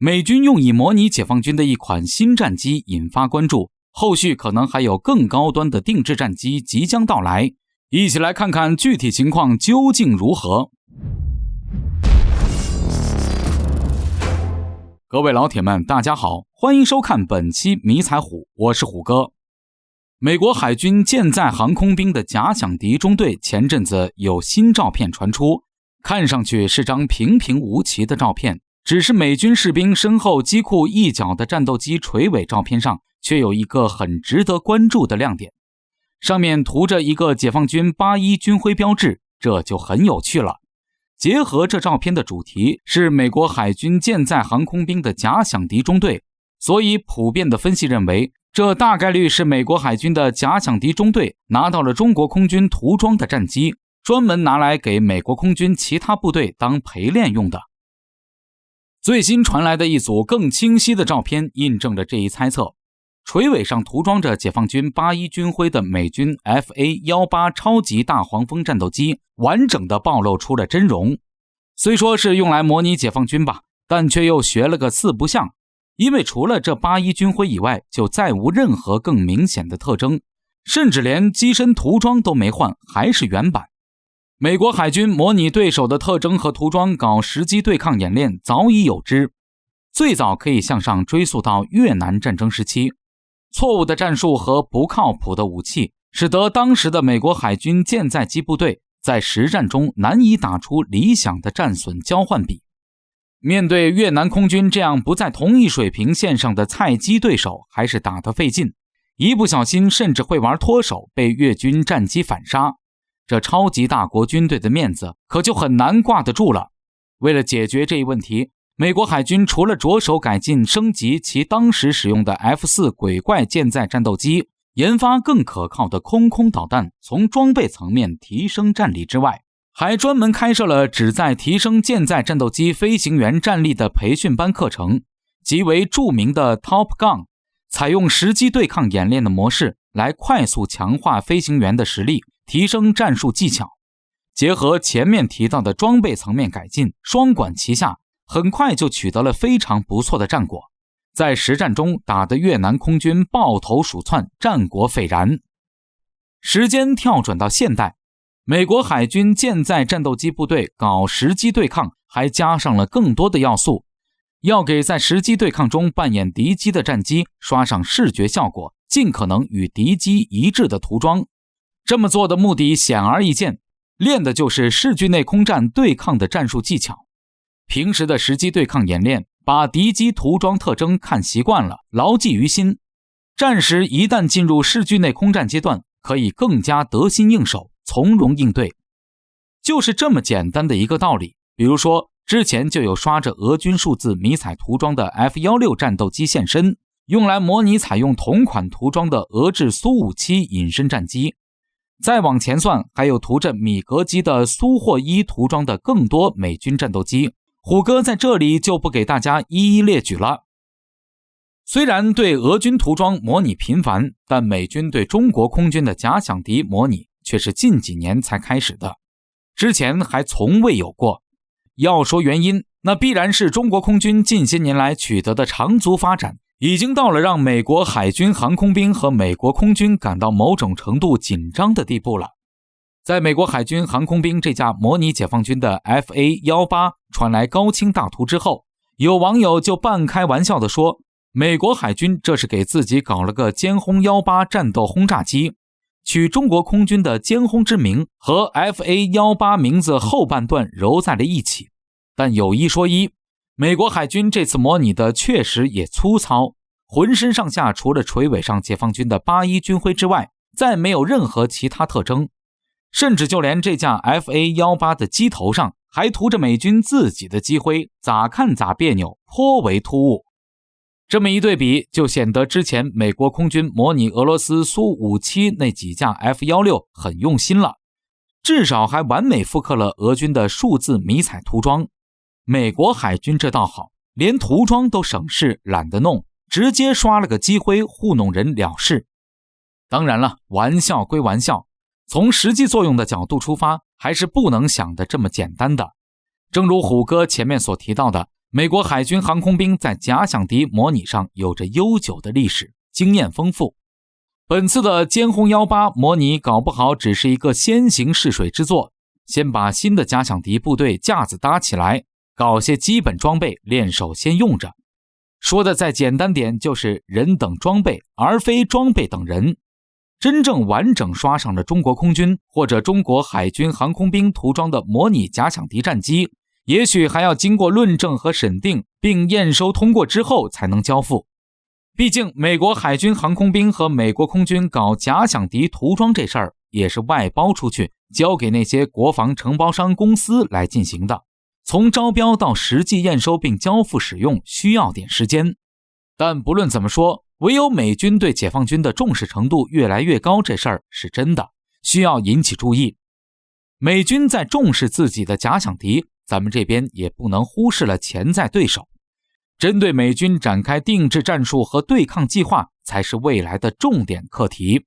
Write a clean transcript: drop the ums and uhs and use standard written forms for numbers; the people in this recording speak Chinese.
美军用以模拟解放军的一款新战机引发关注，后续可能还有更高端的定制战机即将到来。一起来看看具体情况究竟如何。各位老铁们大家好，欢迎收看本期迷彩虎，我是虎哥。美国海军舰载航空兵的假想敌中队前阵子有新照片传出，看上去是张平平无奇的照片，只是美军士兵身后机库一角的战斗机垂尾照片上却有一个很值得关注的亮点，上面涂着一个解放军81军徽标志，这就很有趣了。结合这照片的主题是美国海军舰载航空兵的假想敌中队，所以普遍的分析认为，这大概率是美国海军的假想敌中队拿到了中国空军涂装的战机，专门拿来给美国空军其他部队当陪练用的。最新传来的一组更清晰的照片印证了这一猜测，垂尾上涂装着解放军81军徽的美军 FA-18 超级大黄蜂战斗机完整的暴露出了真容。虽说是用来模拟解放军吧，但却又学了个四不像，因为除了这81军徽以外就再无任何更明显的特征，甚至连机身涂装都没换，还是原版。美国海军模拟对手的特征和涂装搞实机对抗演练早已有之，最早可以向上追溯到越南战争时期。错误的战术和不靠谱的武器，使得当时的美国海军舰载机部队在实战中难以打出理想的战损交换比。面对越南空军这样不在同一水平线上的菜鸡对手，还是打得费劲，一不小心甚至会玩脱手，被越军战机反杀。这超级大国军队的面子可就很难挂得住了。为了解决这一问题，美国海军除了着手改进升级其当时使用的 F4 鬼怪舰载战斗机，研发更可靠的空导弹，从装备层面提升战力之外，还专门开设了旨在提升舰载战斗机飞行员战力的培训班课程，即为著名的 Top Gun， 采用实机对抗演练的模式来快速强化飞行员的实力，提升战术技巧。结合前面提到的装备层面改进，双管齐下，很快就取得了非常不错的战果，在实战中打得越南空军抱头鼠窜，战果斐然。时间跳转到现代，美国海军舰载战斗机部队搞实机对抗，还加上了更多的要素，要给在实机对抗中扮演敌机的战机刷上视觉效果，尽可能与敌机一致的涂装。这么做的目的显而易见，练的就是视距内空战对抗的战术技巧。平时的实机对抗演练，把敌机涂装特征看习惯了，牢记于心，战时一旦进入视距内空战阶段，可以更加得心应手，从容应对。就是这么简单的一个道理。比如说之前就有刷着俄军数字迷彩涂装的 F-16 战斗机现身，用来模拟采用同款涂装的俄制苏57隐身战机。再往前算，还有涂着米格机的苏霍伊涂装的更多美军战斗机，虎哥在这里就不给大家一一列举了。虽然对俄军涂装模拟频繁，但美军对中国空军的假想敌模拟却是近几年才开始的，之前还从未有过。要说原因，那必然是中国空军近些年来取得的长足发展，已经到了让美国海军航空兵和美国空军感到某种程度紧张的地步了。在美国海军航空兵这架模拟解放军的 FA-18 传来高清大图之后，有网友就半开玩笑地说，美国海军这是给自己搞了个歼轰18战斗轰炸机，取中国空军的歼轰之名和 FA-18 名字后半段揉在了一起。但有一说一，美国海军这次模拟的确实也粗糙，浑身上下除了垂尾上解放军的81军徽之外，再没有任何其他特征，甚至就连这架 FA-18 的机头上还涂着美军自己的机徽，咋看咋别扭，颇为突兀。这么一对比，就显得之前美国空军模拟俄罗斯苏57那几架 F-16很用心了，至少还完美复刻了俄军的数字迷彩涂装。美国海军这倒好，连涂装都省事懒得弄，直接刷了个机徽糊弄人了事。当然了，玩笑归玩笑，从实际作用的角度出发，还是不能想的这么简单的。正如虎哥前面所提到的，美国海军航空兵在假想敌模拟上有着悠久的历史，经验丰富。本次的歼轰18模拟搞不好只是一个先行试水之作，先把新的假想敌部队架子搭起来，搞些基本装备练手先用着。说的再简单点，就是人等装备，而非装备等人。真正完整刷上了中国空军或者中国海军航空兵涂装的模拟假想敌战机，也许还要经过论证和审定，并验收通过之后才能交付。毕竟美国海军航空兵和美国空军搞假想敌涂装这事儿也是外包出去，交给那些国防承包商公司来进行的，从招标到实际验收并交付使用需要点时间。但不论怎么说，唯有美军对解放军的重视程度越来越高这事儿是真的，需要引起注意。美军在重视自己的假想敌，咱们这边也不能忽视了潜在对手。针对美军展开定制战术和对抗计划才是未来的重点课题。